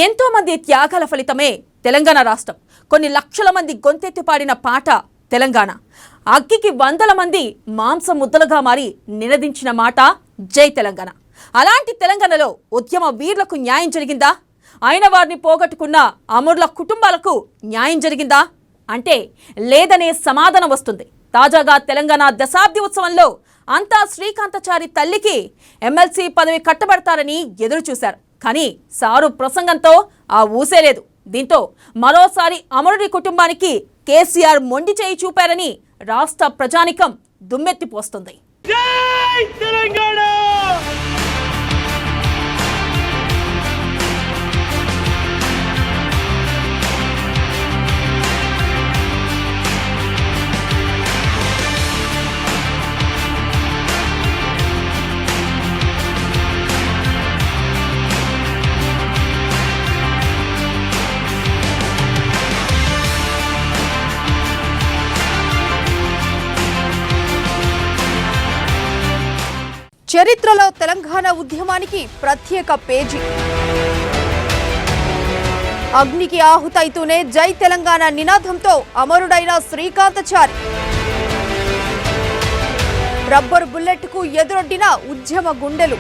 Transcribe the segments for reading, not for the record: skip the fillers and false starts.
ఎంతో మంది త్యాగాల ఫలితమే తెలంగాణ రాష్ట్రం. కొన్ని లక్షల మంది గొంతెత్తి పాడిన పాట తెలంగాణ. అగ్గికి వందల మంది మాంసం ముద్దలుగా మారి నినదించిన మాట జై తెలంగాణ. అలాంటి తెలంగాణలో ఉద్యమ వీరులకు న్యాయం జరిగిందా? అయిన వారిని పోగొట్టుకున్న అమరుల కుటుంబాలకు న్యాయం జరిగిందా అంటే లేదనే సమాధానం వస్తుంది. తాజాగా తెలంగాణ దశాబ్ది ఉత్సవంలో అంతా శ్రీకాంతాచారి తల్లికి ఎమ్మెల్సీ పదవి కట్టబెడతారని ఎదురు చూశారు. కానీ సారు ప్రసంగంతో ఆ ఊసేలేదు. దీంతో మరోసారి అమరుడి కుటుంబానికి కేసీఆర్ మొండి చేయి చూపారని రాష్ట్ర ప్రజానికం దుమ్మెత్తిపోస్తుంది. జై తెలంగాణ! చరిత్రలో తెలంగాణ ఉద్యమానికి ప్రత్యేక పేజీ. అగ్నికి ఆహుతైతూనే జై తెలంగాణ నినాదంతో అమరుడైన శ్రీకాంతాచారి. రబ్బరు బుల్లెట్కు ఎదురొడ్డిన ఉద్యమ గుండెలు.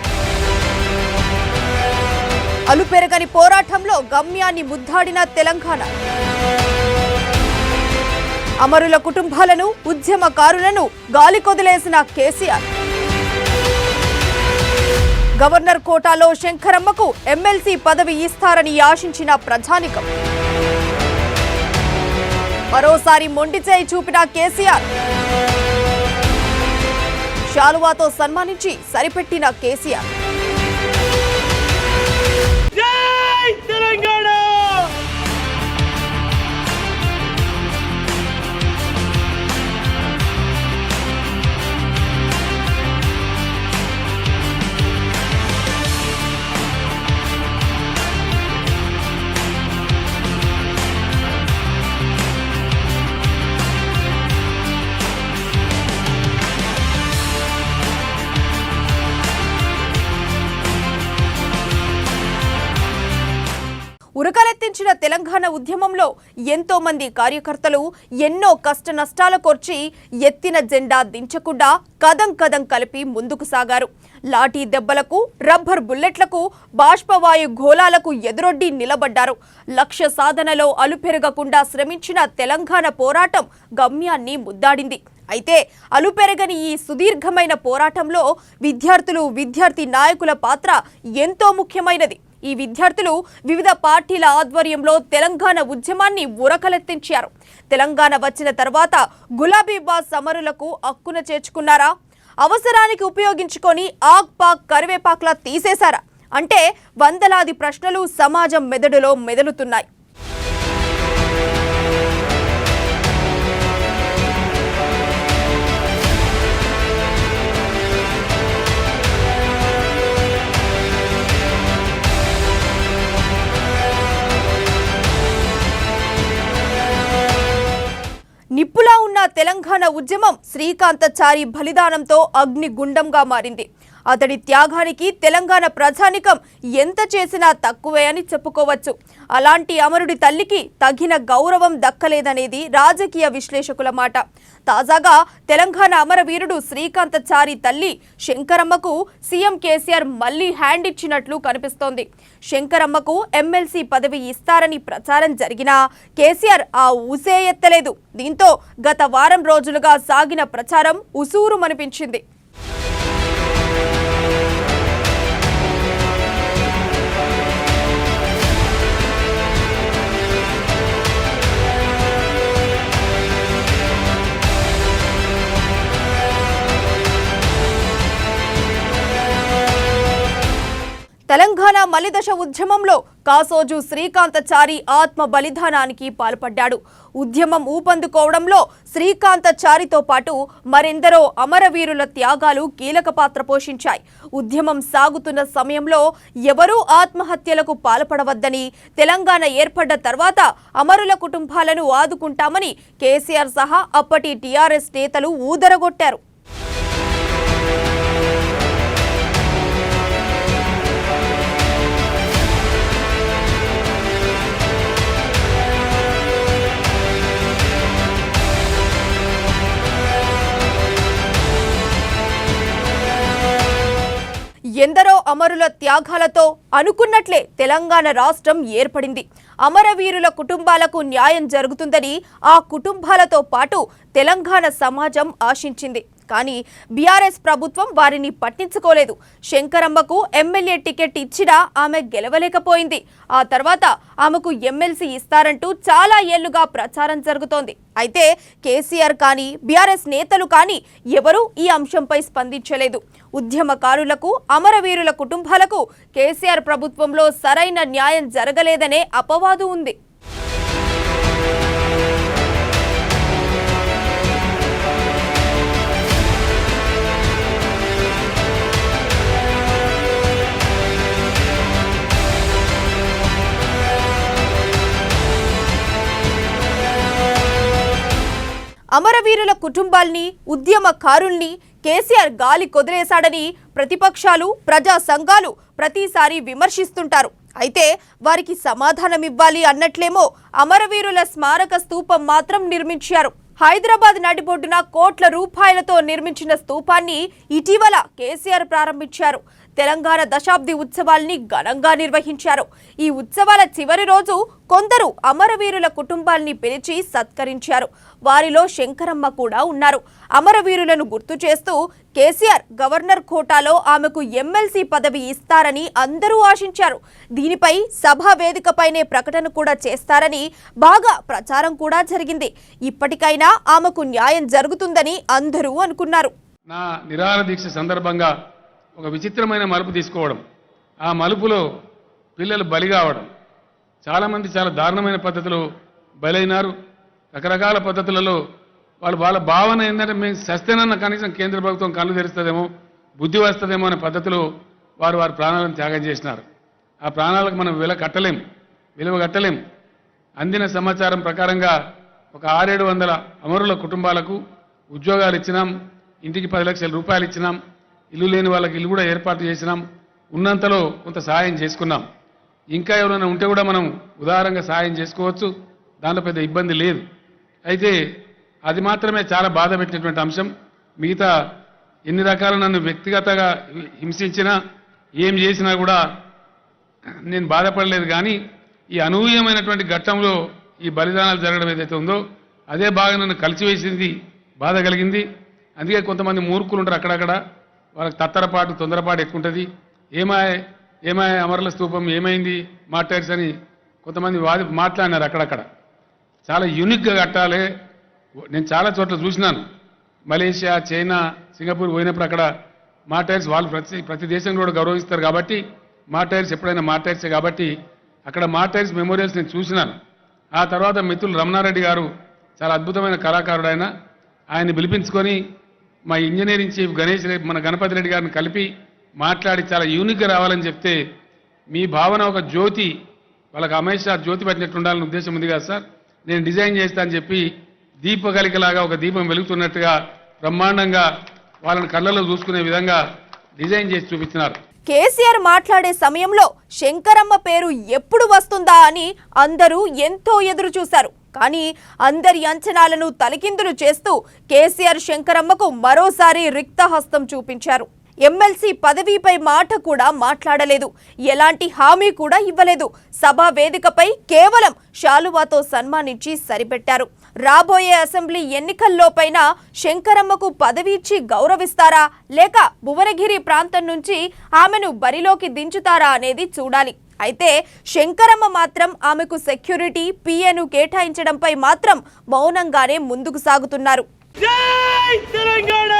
అలుపెరగని పోరాటంలో గమ్యాన్ని ముద్దాడిన తెలంగాణ. అమరుల కుటుంబాలను, ఉద్యమకారులను గాలికొదిలేసిన కేసీఆర్. గవర్నర్ కోటాలో శంకరమ్మకు ఎమ్మెల్సీ పదవి ఇస్తారని ఆశించిన ప్రజానికం. మరోసారి మొండి చేయి చూపిన కేసీఆర్. శాలువాతో సన్మానించి సరిపెట్టిన కేసీఆర్. జై తెలంగాణ! ఉరకలెత్తించిన తెలంగాణ ఉద్యమంలో ఎంతో మంది కార్యకర్తలు ఎన్నో కష్ట నష్టాల కోర్చి ఎత్తిన జెండా దించకుండా కదం కదం కలిపి ముందుకు సాగారు. లాఠీ దెబ్బలకు, రబ్బర్ బుల్లెట్లకు, బాష్పవాయు ఘోలాలకు ఎదురొడ్డి నిలబడ్డారు. లక్ష్య సాధనలో అలుపెరగకుండా శ్రమించిన తెలంగాణ పోరాటం గమ్యాన్ని ముద్దాడింది. అయితే అలుపెరగని ఈ సుదీర్ఘమైన పోరాటంలో విద్యార్థులు, విద్యార్థి నాయకుల పాత్ర ఎంతో ముఖ్యమైనది. ఈ విద్యార్థులు వివిధ పార్టీల ఆధ్వర్యంలో తెలంగాణ ఉద్యమాన్ని ఉరకలెత్తించారు. తెలంగాణ వచ్చిన తర్వాత గులాబీ బాస్ అమరులకు హక్కున చేర్చుకున్నారా? అవసరానికి ఉపయోగించుకొని ఆక్ పాక్ కరివేపాక్లా తీసేశారా అంటే వందలాది ప్రశ్నలు సమాజం మెదడులో మెదలుతున్నాయి. నిప్పులా ఉన్న తెలంగాణ ఉద్యమం శ్రీకాంతాచారి బలిదానంతో అగ్నిగుండంగా మారింది. అతడి త్యాగానికి తెలంగాణ ప్రజానికం ఎంత చేసినా తక్కువే అని చెప్పుకోవచ్చు. అలాంటి అమరుడి తల్లికి తగిన గౌరవం దక్కలేదనేది రాజకీయ విశ్లేషకుల మాట. తాజాగా తెలంగాణ అమరవీరుడు శ్రీకాంతాచారి తల్లి శంకరమ్మకు సీఎం కేసీఆర్ మళ్లీ హ్యాండ్ ఇచ్చినట్లు కనిపిస్తోంది. శంకరమ్మకు ఎమ్మెల్సీ పదవి ఇస్తారని ప్రచారం జరిగినా కేసీఆర్ ఆ ఊసే ఎత్తలేదు. దీంతో గత వారం రోజులుగా సాగిన ప్రచారం ఉసూరుమనిపించింది. తెలంగాణ మలిదశ ఉద్యమంలో కాసోజు శ్రీకాంతాచారి ఆత్మ బలిదానానికి పాల్పడ్డాడు. ఉద్యమం ఊపందుకోవడంలో శ్రీకాంతాచారితో పాటు మరెందరో అమరవీరుల త్యాగాలు కీలక పాత్ర పోషించాయి. ఉద్యమం సాగుతున్న సమయంలో ఎవరూ ఆత్మహత్యలకు పాల్పడవద్దని, తెలంగాణ ఏర్పడ్డ తర్వాత అమరుల కుటుంబాలను ఆదుకుంటామని కేసీఆర్ సహా అప్పటి టీఆర్ఎస్ నేతలు ఊదరగొట్టారు. ఎందరో అమరుల త్యాగాలతో అనుకున్నట్లే తెలంగాణ రాష్ట్రం ఏర్పడింది. అమరవీరుల కుటుంబాలకు న్యాయం జరుగుతుందని ఆ కుటుంబాలతో పాటు తెలంగాణ సమాజం ఆశించింది. కానీ బీఆర్ఎస్ ప్రభుత్వం వారిని పట్టించుకోలేదు. శంకరమ్మకు ఎమ్మెల్యే టికెట్ ఇచ్చినా ఆమె గెలవలేకపోయింది. ఆ తర్వాత ఆమెకు ఎమ్మెల్సీ ఇస్తారంటూ చాలా ఏళ్లుగా ప్రచారం జరుగుతోంది. అయితే కేసీఆర్ కానీ బీఆర్ఎస్ నేతలు కానీ ఎవరూ ఈ అంశంపై స్పందించలేదు. ఉద్యమకారులకు, అమరవీరుల కుటుంబాలకు కేసీఆర్ ప్రభుత్వంలో సరైన న్యాయం జరగలేదనే అపవాదు ఉంది. అమరవీరుల కుటుంబాల్ని, ఉద్యమకారుల్ని కేసీఆర్ గాలి కొదిలేశాడని ప్రతిపక్షాలు, ప్రజా సంఘాలు ప్రతిసారి విమర్శిస్తుంటారు. అయితే వారికి సమాధానం ఇవ్వాలి అన్నట్లేమో అమరవీరుల స్మారక స్తూపం మాత్రం నిర్మించారు. హైదరాబాద్ నడిబొడ్డున కోట్ల రూపాయలతో నిర్మించిన స్తూపాన్ని ఇటీవల కేసీఆర్ ప్రారంభించారు. తెలంగాణ దశాబ్ది ఉత్సవాల్ని ఘనంగా నిర్వహించారు. ఈ ఉత్సవాల చివరి రోజు కొందరు అమరవీరుల కుటుంబాల్ని పిలిచి సత్కరించారు. వారిలో శంకరమ్మ కూడా ఉన్నారు. అమరవీరులను గుర్తు చేస్తూ కేసీఆర్ గవర్నర్ కోటాలో ఆమెకు ఎమ్మెల్సీ పదవి ఇస్తారని అందరూ ఆశించారు. దీనిపై సభా వేదికపైనే ప్రకటన కూడా చేస్తారని బాగా ప్రచారం కూడా జరిగింది. ఇప్పటికైనా ఆమెకు న్యాయం జరుగుతుందని అందరూ అనుకున్నారు. నా నిరాహార దీక్ష సందర్భంగా ఒక విచిత్రమైన మలుపు తీసుకోవడం, ఆ మలుపులో పిల్లలు బలి కావడం, చాలామంది చాలా దారుణమైన పద్ధతులు బలైనారు. రకరకాల పద్ధతులలో వాళ్ళ భావన ఏంటంటే మేము సస్తేనన్న కనీసం కేంద్ర ప్రభుత్వం కళ్ళు తెరుస్తుందేమో, బుద్ధి వస్తుందేమో అనే పద్ధతిలో వారి ప్రాణాలను త్యాగం చేసినారు. ఆ ప్రాణాలకు మనం విలువ కట్టలేం. అందిన సమాచారం ప్రకారంగా ఒక 600-700 అమరుల కుటుంబాలకు ఉద్యోగాలు ఇచ్చినాం, ఇంటికి 10 లక్షల రూపాయలు ఇచ్చినాం, ఇల్లు లేని వాళ్ళకి ఇల్లు కూడా ఏర్పాటు చేసినాం, ఉన్నంతలో కొంత సహాయం చేసుకున్నాం. ఇంకా ఎవరైనా ఉంటే కూడా మనం ఉదారంగా సహాయం చేసుకోవచ్చు, దాంట్లో పెద్ద ఇబ్బంది లేదు. అయితే అది మాత్రమే చాలా బాధ పెట్టినటువంటి అంశం. మిగతా ఎన్ని రకాల నన్ను వ్యక్తిగతంగా హింసించినా ఏం చేసినా కూడా నేను బాధపడలేదు. కానీ ఈ అనూహ్యమైనటువంటి ఘట్టంలో ఈ బలిదానాలు జరగడం ఏదైతే ఉందో అదే బాగా నన్ను కలిసివేసింది, బాధ కలిగింది. అందుకే కొంతమంది మూర్ఖులు ఉంటారు అక్కడక్కడ, వాళ్ళకి తొందరపాటు ఎక్కువ ఉంటుంది. ఏమాయ అమరుల స్తూపం ఏమైంది మాట్లాడేసి అని కొంతమంది మాట్లాడినారు. అక్కడక్కడ చాలా యూనిక్గా కట్టాలి. నేను చాలా చోట్ల చూసినాను, మలేషియా, చైనా, సింగపూర్ పోయినప్పుడు అక్కడ మాట్లాడేసి వాళ్ళు ప్రతి దేశంలో కూడా గౌరవిస్తారు కాబట్టి మాట్లాడేసి ఎప్పుడైనా మాట్లాడేసే కాబట్టి అక్కడ మాట్లాడేసి మెమోరియల్స్ నేను చూసినాను. ఆ తర్వాత మిత్రులు రమణారెడ్డి గారు చాలా అద్భుతమైన కళాకారుడు, ఆయన్ని పిలిపించుకొని మా ఇంజనీరింగ్ చీఫ్ మన గణపతి రెడ్డి గారిని కలిపి మాట్లాడి చాలా యూనిక్గా రావాలని చెప్తే మీ భావన ఒక జ్యోతి, వాళ్ళకి అమేష్ జ్యోతి పెట్టినట్టు ఉండాలని ఉద్దేశం ఉంది కదా సార్, నేను డిజైన్ చేస్తానని చెప్పి దీపకలికలాగా ఒక దీపం వెలుగుతున్నట్టుగా బ్రహ్మాండంగా వాళ్ళని కళ్ళలో చూసుకునే విధంగా డిజైన్ చేసి చూపించినారు. కేసీఆర్ మాట్లాడే సమయంలో శంకరమ్మ పేరు ఎప్పుడు వస్తుందా అని అందరూ ఎంతో ఎదురు చూశారు. కానీ అందరి అంచనాలను తలకిందులు చేస్తూ కేసీఆర్ శంకరమ్మకు మరోసారి రిక్తహస్తం చూపించారు. ఎమ్మెల్సీ పదవిపై మాట కూడా మాట్లాడలేదు, ఎలాంటి హామీ కూడా ఇవ్వలేదు. సభా వేదికపై కేవలం శాలువాతో సన్మానించి సరిపెట్టారు. రాబోయే అసెంబ్లీ ఎన్నికల్లోపైన శంకరమ్మకు పదవి ఇచ్చి గౌరవిస్తారా లేక భువనగిరి ప్రాంతం నుంచి ఆమెను బరిలోకి దించుతారా అనేది చూడాలి. అయితే శంకరమ్మ మాత్రం ఆమెకు సెక్యూరిటీ, పిఏను కేటాయించడంపై మాత్రం మౌనంగానే ముందుకు సాగుతున్నారు. జై తెలంగాణ!